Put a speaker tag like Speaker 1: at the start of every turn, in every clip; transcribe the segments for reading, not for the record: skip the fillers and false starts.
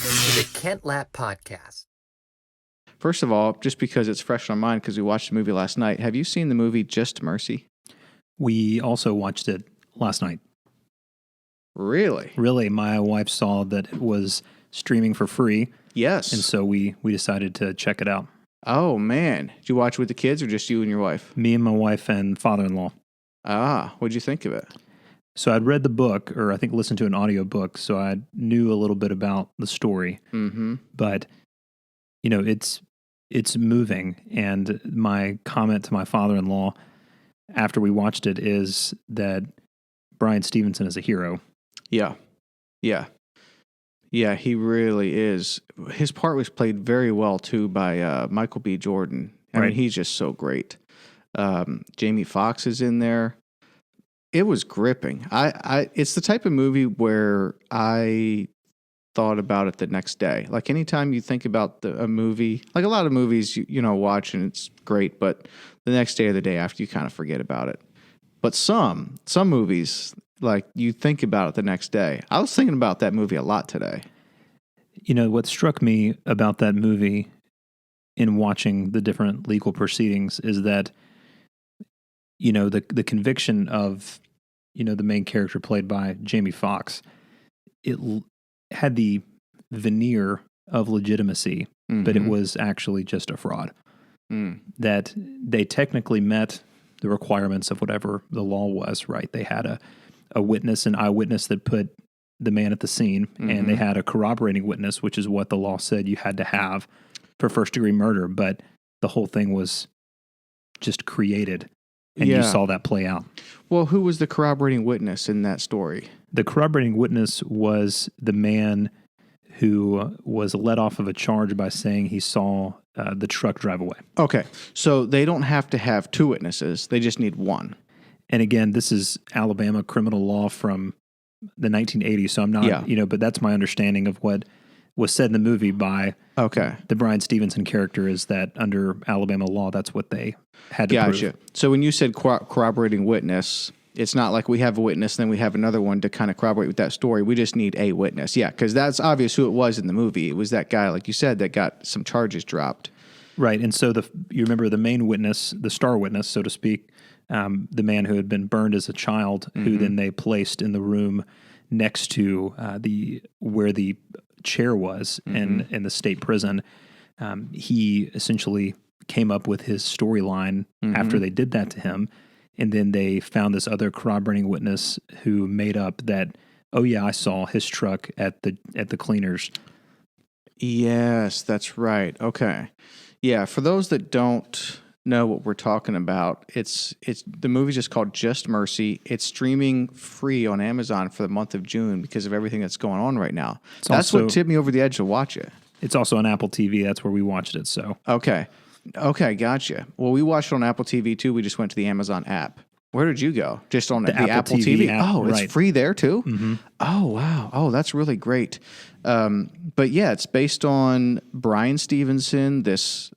Speaker 1: Welcome to the Kent Lapp Podcast.
Speaker 2: First of all, just because it's fresh on mind because we watched the movie last night, have you seen the movie Just Mercy?
Speaker 3: We also watched it last night.
Speaker 2: Really?
Speaker 3: Really, my wife saw that it was streaming for free.
Speaker 2: Yes.
Speaker 3: And so we decided to check it out.
Speaker 2: Oh, man. Did you watch it with the kids or just you and your wife?
Speaker 3: Me and my wife and father-in-law.
Speaker 2: Ah, what'd you think of it?
Speaker 3: So I'd read the book, or I think listened to an audiobook, so I knew a little bit about the story.
Speaker 2: Mm-hmm.
Speaker 3: But, you know, it's moving. And my comment to my father-in-law after we watched it is that Bryan Stevenson is a hero.
Speaker 2: Yeah. Yeah. Yeah, he really is. His part was played very well, too, by Michael B. Jordan. I mean, he's just so great. Jamie Foxx is in there. It was gripping. It's the type of movie where I thought about it the next day. Like anytime you think about a movie, like a lot of movies, you know, watch and it's great, but the next day or the day after, you kind of forget about it. But some movies, like you think about it the next day. I was thinking about that movie a lot today.
Speaker 3: You know, what struck me about that movie in watching the different legal proceedings is that, you know, the conviction of, you know, the main character played by Jamie Foxx, it had the veneer of legitimacy, but it was actually just a fraud. That they technically met the requirements of whatever the law was, right? They had a witness, an eyewitness that put the man at the scene, and they had a corroborating witness, which is what the law said you had to have for first-degree murder, but the whole thing was just created, and you saw that play out.
Speaker 2: Well, who was the corroborating witness in that story?
Speaker 3: The corroborating witness was the man who was let off of a charge by saying he saw the truck drive away.
Speaker 2: Okay, so they don't have to have two witnesses. They just need one.
Speaker 3: And again, this is Alabama criminal law from the 1980s, so I'm not, you know, but that's my understanding of what was said in the movie by the Bryan Stevenson character is that under Alabama law, that's what they had to prove.
Speaker 2: So when you said corroborating witness, it's not like we have a witness, then we have another one to kind of corroborate with that story. We just need a witness. Yeah, because that's obvious who it was in the movie. It was that guy, like you said, that got some charges dropped.
Speaker 3: Right, and so you remember the main witness, the star witness, so to speak, the man who had been burned as a child, who then they placed in the room next to where the chair was in the state prison. He essentially came up with his storyline after they did that to him, and then they found this other corroborating witness who made up that, oh yeah, I saw his truck at the cleaners.
Speaker 2: Yes, that's right. Okay. Yeah, for those that don't know what we're talking about, it's the movie's just called Just Mercy. It's streaming free on Amazon for the month of June because of everything that's going on right now. That's what tipped me over the edge to watch it.
Speaker 3: It's also on Apple TV. That's where we watched it. So
Speaker 2: Okay, gotcha. Well, we watched it on Apple TV too. We just went to the Amazon app. Where did you go? Just on the Apple TV
Speaker 3: app,
Speaker 2: oh, it's free there too? Oh, wow. Oh, that's really great. But yeah, it's based on Bryan Stevenson, this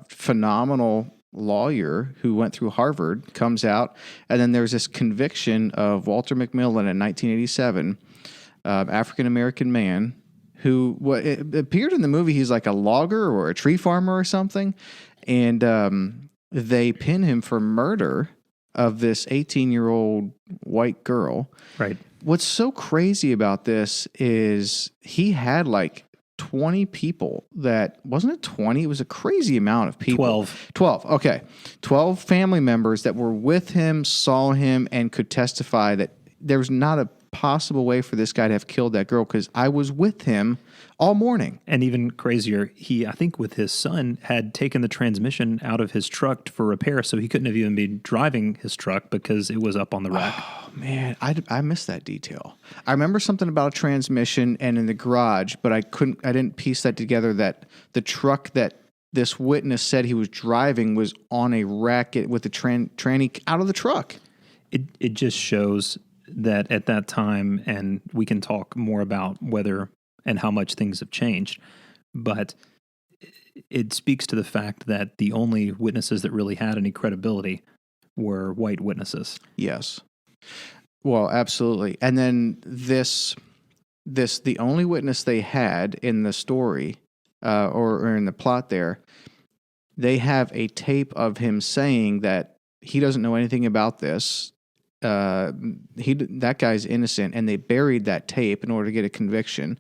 Speaker 2: phenomenal lawyer who went through Harvard, comes out, and then there's this conviction of Walter McMillan in 1987, African-American man, who it appeared in the movie he's like a logger or a tree farmer or something, and they pin him for murder of this 18-year-old white girl.
Speaker 3: Right.
Speaker 2: What's so crazy about this is he had like 20 people wasn't it 20? It was a crazy amount of people. 12. Okay. 12 family members that were with him, saw him, and could testify that there's not a possible way for this guy to have killed that girl because I was with him all morning.
Speaker 3: And even crazier, he, I think with his son, had taken the transmission out of his truck for repair, so he couldn't have even been driving his truck because it was up on the rack.
Speaker 2: Oh, man, I missed that detail. I remember something about a transmission and in the garage, but I didn't piece that together that the truck that this witness said he was driving was on a rack with the tranny out of the truck.
Speaker 3: It just shows that at that time, and we can talk more about whether and how much things have changed, but it speaks to the fact that the only witnesses that really had any credibility were white witnesses.
Speaker 2: Yes. Well, absolutely. And then this the only witness they had in the story or in the plot there, they have a tape of him saying that he doesn't know anything about this. That guy's innocent, and they buried that tape in order to get a conviction.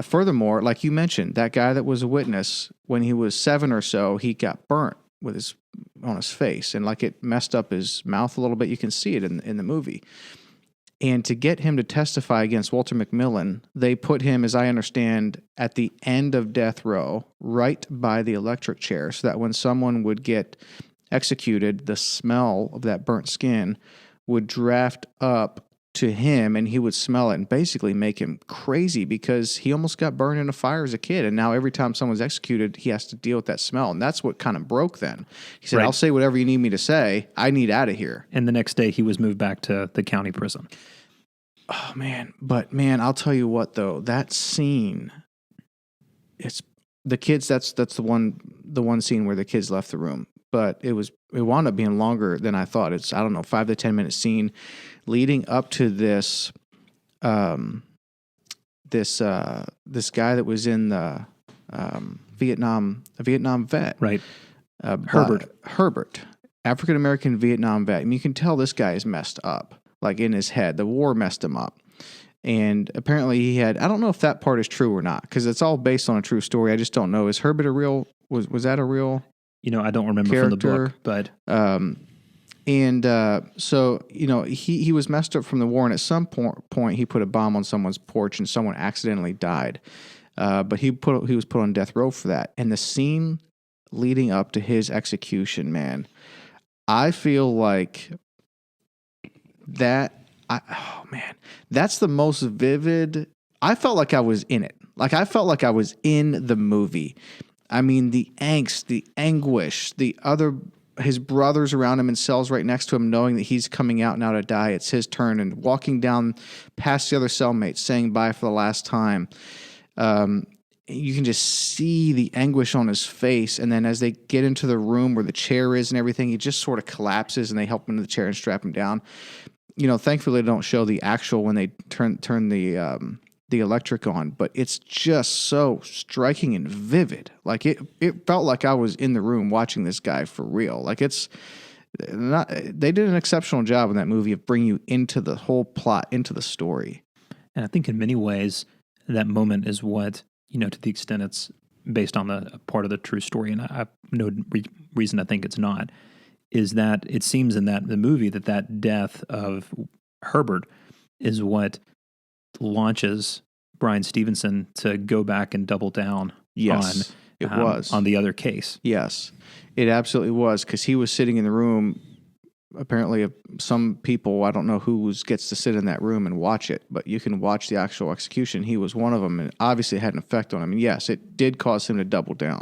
Speaker 2: Furthermore, like you mentioned, that guy that was a witness, when he was 7 or so, he got burnt on his face, and like it messed up his mouth a little bit. You can see it in the movie. And to get him to testify against Walter McMillan, they put him, as I understand, at the end of death row, right by the electric chair, so that when someone would get executed, the smell of that burnt skin would draft up to him, and he would smell it and basically make him crazy, because he almost got burned in a fire as a kid, and now every time someone's executed, he has to deal with that smell, and that's what kind of broke then. He said, I'll say whatever you need me to say. I need out of here.
Speaker 3: And the next day, he was moved back to the county prison.
Speaker 2: Oh, man. But, man, I'll tell you what, though. That scene, it's the kids, that's the one scene where the kids left the room. But it wound up being longer than I thought. It's, I don't know, 5 to 10 minute scene leading up to this this guy that was in the Vietnam vet.
Speaker 3: Right.
Speaker 2: Herbert, African-American Vietnam vet. I mean, you can tell this guy is messed up, like in his head. The war messed him up. And apparently he had, I don't know if that part is true or not, because it's all based on a true story. I just don't know. Is Herbert was that a real
Speaker 3: I don't remember
Speaker 2: character
Speaker 3: from the book, but
Speaker 2: so he was messed up from the war, and at some point he put a bomb on someone's porch, and someone accidentally died. But he was put on death row for that. And the scene leading up to his execution, man, I feel like that's the most vivid. I felt like I was in it. Like I felt like I was in the movie. I mean, the angst, the anguish, his brothers around him in cells right next to him, knowing that he's coming out now to die. It's his turn, and walking down past the other cellmates, saying bye for the last time. You can just see the anguish on his face. And then as they get into the room where the chair is and everything, he just sort of collapses, and they help him into the chair and strap him down. Thankfully they don't show the actual when they turn the electric on, but it's just so striking and vivid. Like it felt like I was in the room watching this guy for real. Like they did an exceptional job in that movie of bringing you into the whole plot, into the story.
Speaker 3: And I think in many ways that moment is what, to the extent it's based on the part of the true story, and I have no reason to think it's not, is that it seems in the movie that death of Herbert is what launches Bryan Stevenson to go back and double down on the other case.
Speaker 2: Yes, it absolutely was, because he was sitting in the room. Apparently, some people, I don't know who gets to sit in that room and watch it, but you can watch the actual execution. He was one of them, and obviously it had an effect on him. And yes, it did cause him to double down.